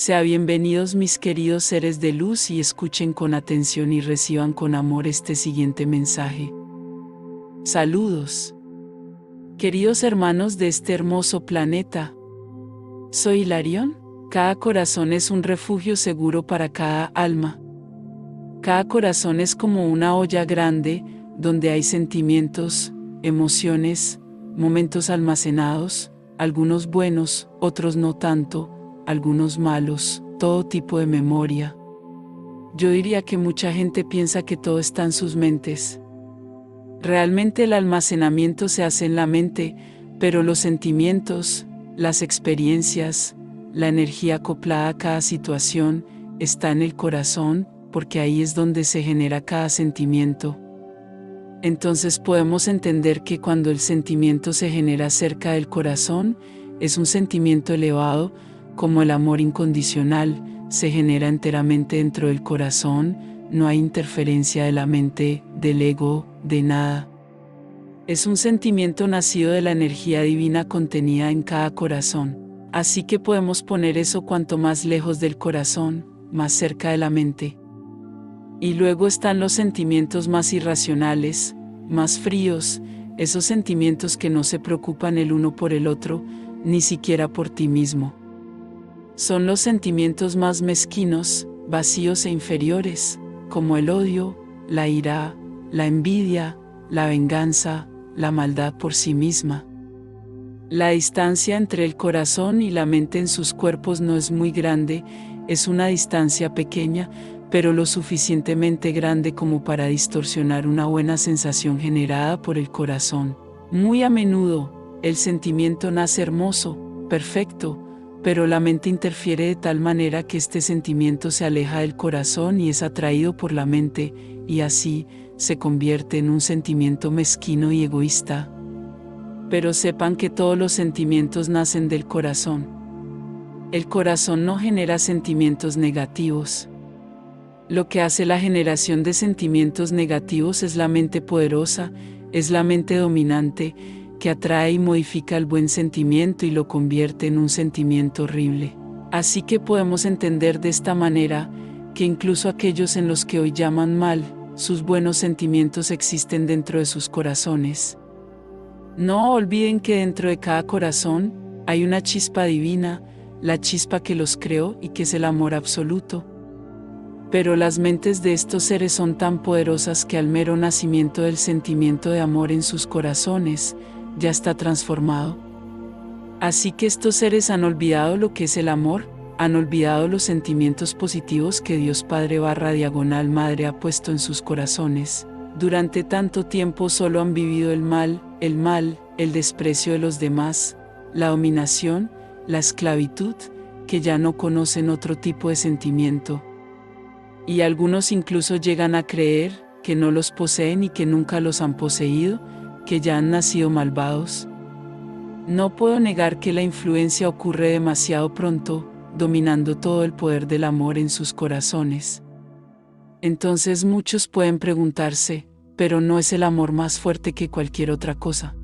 Sean bienvenidos mis queridos seres de luz y escuchen con atención y reciban con amor este siguiente mensaje. Saludos. Queridos hermanos de este hermoso planeta. Soy Hilarión. Cada corazón es un refugio seguro para cada alma. Cada corazón es como una olla grande donde hay sentimientos, emociones, momentos almacenados, algunos buenos, otros no tanto, algunos malos, todo tipo de memoria. Yo diría que mucha gente piensa que todo está en sus mentes. Realmente el almacenamiento se hace en la mente, pero los sentimientos, las experiencias, la energía acoplada a cada situación, está en el corazón, porque ahí es donde se genera cada sentimiento. Entonces podemos entender que cuando el sentimiento se genera cerca del corazón, es un sentimiento elevado, como el amor incondicional, se genera enteramente dentro del corazón, no hay interferencia de la mente, del ego, de nada. Es un sentimiento nacido de la energía divina contenida en cada corazón. Así que podemos poner eso cuanto más lejos del corazón, más cerca de la mente. Y luego están los sentimientos más irracionales, más fríos, esos sentimientos que no se preocupan el uno por el otro, ni siquiera por ti mismo. Son los sentimientos más mezquinos, vacíos e inferiores, como el odio, la ira, la envidia, la venganza, la maldad por sí misma. La distancia entre el corazón y la mente en sus cuerpos no es muy grande, es una distancia pequeña, pero lo suficientemente grande como para distorsionar una buena sensación generada por el corazón. Muy a menudo, el sentimiento nace hermoso, perfecto, pero la mente interfiere de tal manera que este sentimiento se aleja del corazón y es atraído por la mente, y así se convierte en un sentimiento mezquino y egoísta. Pero sepan que todos los sentimientos nacen del corazón. El corazón no genera sentimientos negativos. Lo que hace la generación de sentimientos negativos es la mente poderosa, es la mente dominante, que atrae y modifica el buen sentimiento y lo convierte en un sentimiento horrible. Así que podemos entender de esta manera, que incluso aquellos en los que hoy llaman mal, sus buenos sentimientos existen dentro de sus corazones. No olviden que dentro de cada corazón, hay una chispa divina, la chispa que los creó y que es el amor absoluto. Pero las mentes de estos seres son tan poderosas que al mero nacimiento del sentimiento de amor en sus corazones, ya está transformado. Así que estos seres han olvidado lo que es el amor, han olvidado los sentimientos positivos que Dios Padre/Madre ha puesto en sus corazones. Durante tanto tiempo solo han vivido el mal, el desprecio de los demás, la dominación, la esclavitud, que ya no conocen otro tipo de sentimiento. Y algunos incluso llegan a creer que no los poseen y que nunca los han poseído, que ya han nacido malvados. No puedo negar que la influencia ocurre demasiado pronto, dominando todo el poder del amor en sus corazones. Entonces muchos pueden preguntarse, ¿pero no es el amor más fuerte que cualquier otra cosa?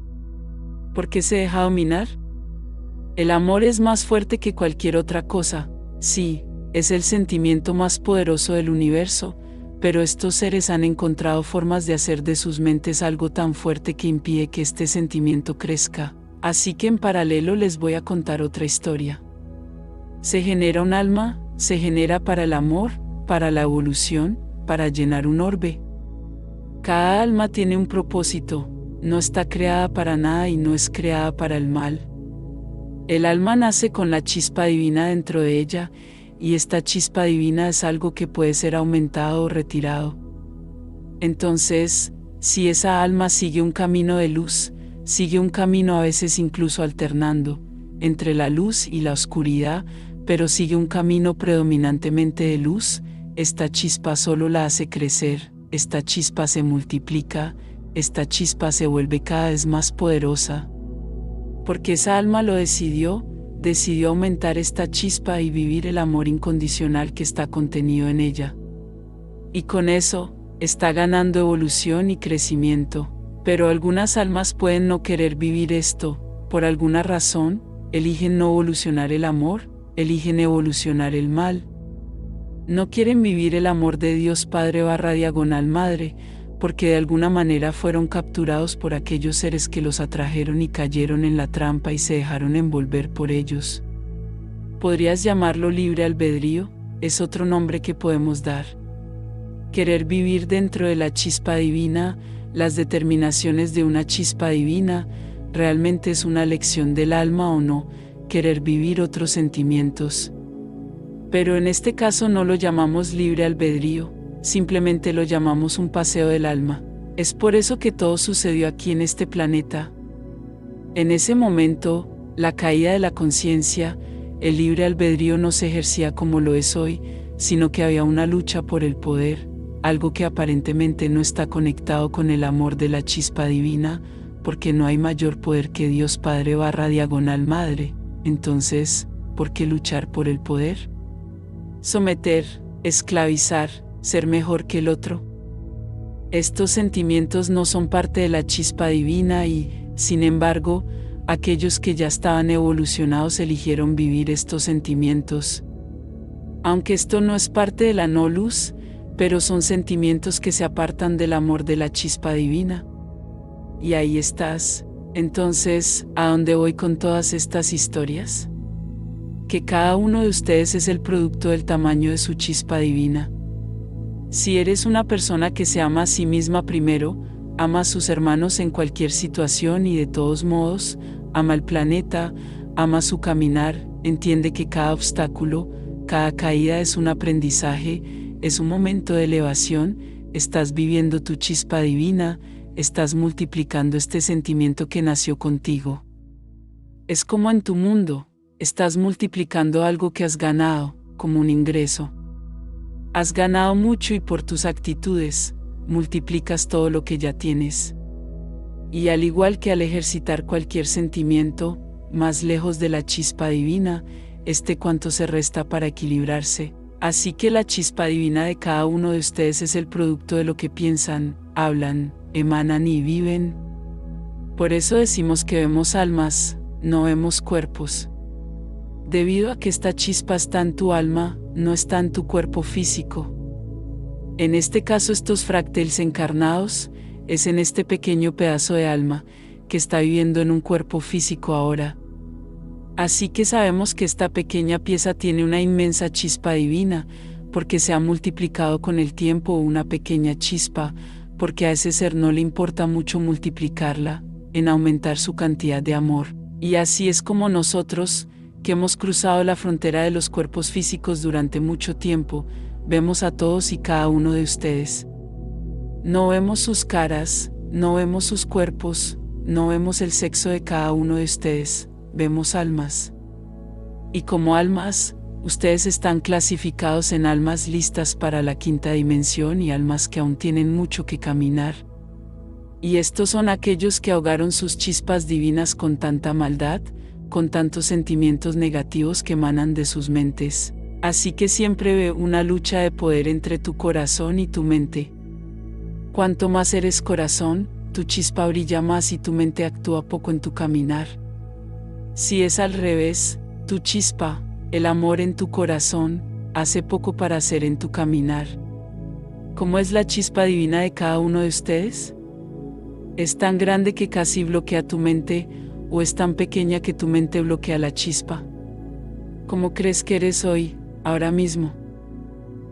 ¿Por qué se deja dominar? El amor es más fuerte que cualquier otra cosa, sí, es el sentimiento más poderoso del universo, pero estos seres han encontrado formas de hacer de sus mentes algo tan fuerte que impide que este sentimiento crezca. Así que en paralelo les voy a contar otra historia. Se genera un alma, se genera para el amor, para la evolución, para llenar un orbe. Cada alma tiene un propósito, no está creada para nada y no es creada para el mal. El alma nace con la chispa divina dentro de ella, y esta chispa divina es algo que puede ser aumentado o retirado. Entonces, si esa alma sigue un camino de luz, sigue un camino a veces incluso alternando, entre la luz y la oscuridad, pero sigue un camino predominantemente de luz, esta chispa solo la hace crecer, esta chispa se multiplica, esta chispa se vuelve cada vez más poderosa. Porque esa alma lo decidió aumentar esta chispa y vivir el amor incondicional que está contenido en ella. Y con eso, está ganando evolución y crecimiento. Pero algunas almas pueden no querer vivir esto, por alguna razón, eligen no evolucionar el amor, eligen evolucionar el mal. No quieren vivir el amor de Dios Padre/Madre, porque de alguna manera fueron capturados por aquellos seres que los atrajeron y cayeron en la trampa y se dejaron envolver por ellos. ¿Podrías llamarlo libre albedrío? Es otro nombre que podemos dar. Querer vivir dentro de la chispa divina, las determinaciones de una chispa divina, ¿realmente es una lección del alma o no? Querer vivir otros sentimientos. Pero en este caso no lo llamamos libre albedrío, simplemente lo llamamos un paseo del alma. Es por eso que todo sucedió aquí en este planeta. En ese momento, la caída de la conciencia, el libre albedrío no se ejercía como lo es hoy, sino que había una lucha por el poder, algo que aparentemente no está conectado con el amor de la chispa divina, porque no hay mayor poder que Dios Padre/Madre. Entonces, ¿por qué luchar por el poder? Someter, esclavizar, ser mejor que el otro. Estos sentimientos no son parte de la chispa divina y, sin embargo, aquellos que ya estaban evolucionados eligieron vivir estos sentimientos. Aunque esto no es parte de la no luz, pero son sentimientos que se apartan del amor de la chispa divina. Y ahí estás. Entonces, ¿a dónde voy con todas estas historias? Que cada uno de ustedes es el producto del tamaño de su chispa divina. Si eres una persona que se ama a sí misma primero, ama a sus hermanos en cualquier situación y de todos modos, ama el planeta, ama su caminar, entiende que cada obstáculo, cada caída es un aprendizaje, es un momento de elevación, estás viviendo tu chispa divina, estás multiplicando este sentimiento que nació contigo. Es como en tu mundo, estás multiplicando algo que has ganado, como un ingreso. Has ganado mucho y por tus actitudes, multiplicas todo lo que ya tienes. Y al igual que al ejercitar cualquier sentimiento, más lejos de la chispa divina, cuanto se resta para equilibrarse. Así que la chispa divina de cada uno de ustedes es el producto de lo que piensan, hablan, emanan y viven. Por eso decimos que vemos almas, no vemos cuerpos. Debido a que esta chispa está en tu alma, no está en tu cuerpo físico. En este caso estos fractales encarnados, es en este pequeño pedazo de alma, que está viviendo en un cuerpo físico ahora. Así que sabemos que esta pequeña pieza tiene una inmensa chispa divina, porque se ha multiplicado con el tiempo una pequeña chispa, porque a ese ser no le importa mucho multiplicarla, en aumentar su cantidad de amor. Y así es como nosotros, que hemos cruzado la frontera de los cuerpos físicos durante mucho tiempo, vemos a todos y cada uno de ustedes. No vemos sus caras, no vemos sus cuerpos, no vemos el sexo de cada uno de ustedes, vemos almas. Y como almas, ustedes están clasificados en almas listas para la quinta dimensión y almas que aún tienen mucho que caminar. Y estos son aquellos que ahogaron sus chispas divinas con tanta maldad, con tantos sentimientos negativos que emanan de sus mentes. Así que siempre ve una lucha de poder entre tu corazón y tu mente. Cuanto más eres corazón, tu chispa brilla más y tu mente actúa poco en tu caminar. Si es al revés, tu chispa, el amor en tu corazón, hace poco para hacer en tu caminar. ¿Cómo es la chispa divina de cada uno de ustedes? ¿Es tan grande que casi bloquea tu mente, o es tan pequeña que tu mente bloquea la chispa? ¿Cómo crees que eres hoy, ahora mismo?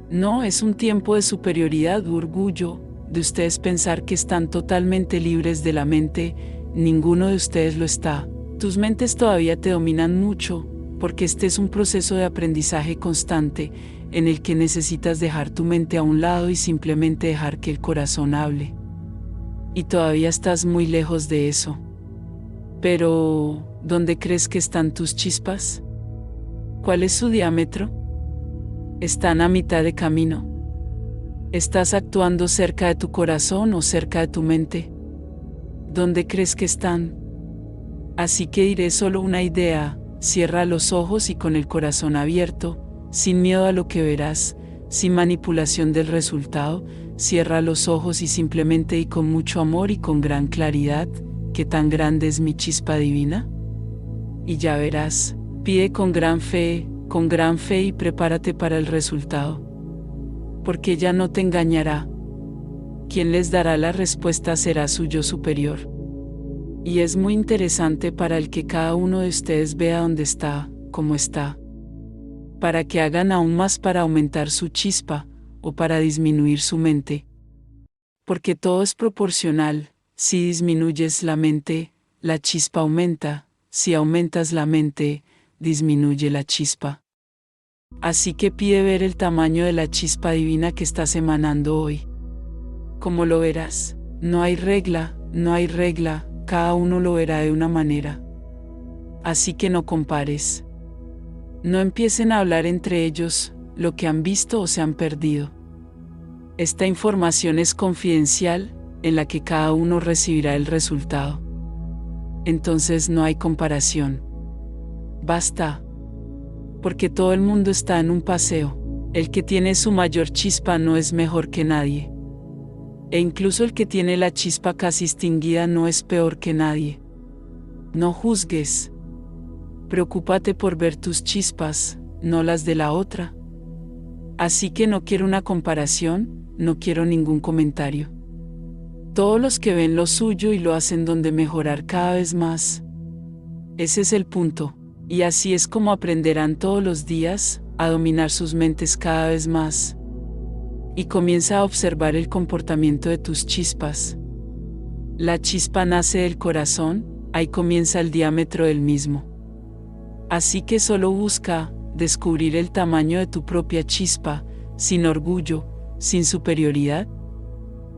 No es un tiempo de superioridad u orgullo, de ustedes pensar que están totalmente libres de la mente, ninguno de ustedes lo está. Tus mentes todavía te dominan mucho, porque este es un proceso de aprendizaje constante, en el que necesitas dejar tu mente a un lado y simplemente dejar que el corazón hable. Y todavía estás muy lejos de eso. Pero, ¿dónde crees que están tus chispas? ¿Cuál es su diámetro? Están a mitad de camino. ¿Estás actuando cerca de tu corazón o cerca de tu mente? ¿Dónde crees que están? Así que diré solo una idea, cierra los ojos y con el corazón abierto, sin miedo a lo que verás, sin manipulación del resultado, cierra los ojos y simplemente y con mucho amor y con gran claridad, ¿qué tan grande es mi chispa divina? Y ya verás, pide con gran fe, con gran fe y prepárate para el resultado. Porque ella no te engañará. Quien les dará la respuesta será su yo superior. Y es muy interesante para el que cada uno de ustedes vea dónde está, cómo está. Para que hagan aún más para aumentar su chispa, o para disminuir su mente. Porque todo es proporcional. Si disminuyes la mente, la chispa aumenta. Si aumentas la mente, disminuye la chispa. Así que pide ver el tamaño de la chispa divina que estás emanando hoy. Como lo verás, no hay regla, cada uno lo verá de una manera. Así que no compares. No empiecen a hablar entre ellos lo que han visto o se han perdido. Esta información es confidencial, en la que cada uno recibirá el resultado. Entonces no hay comparación. Basta. Porque todo el mundo está en un paseo. El que tiene su mayor chispa no es mejor que nadie. E incluso el que tiene la chispa casi extinguida no es peor que nadie. No juzgues. Preocúpate por ver tus chispas, no las de la otra. Así que no quiero una comparación, no quiero ningún comentario. Todos los que ven lo suyo y lo hacen donde mejorar cada vez más. Ese es el punto, y así es como aprenderán todos los días a dominar sus mentes cada vez más. Y comienza a observar el comportamiento de tus chispas. La chispa nace del corazón, ahí comienza el diámetro del mismo. Así que solo busca descubrir el tamaño de tu propia chispa, sin orgullo, sin superioridad,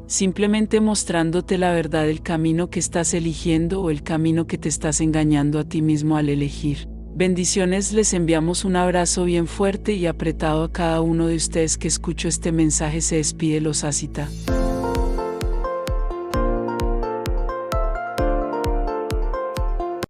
simplemente mostrándote la verdad del camino que estás eligiendo o el camino que te estás engañando a ti mismo al elegir. Bendiciones, les enviamos un abrazo bien fuerte y apretado a cada uno de ustedes que escuchó este mensaje. Se despide los Asita.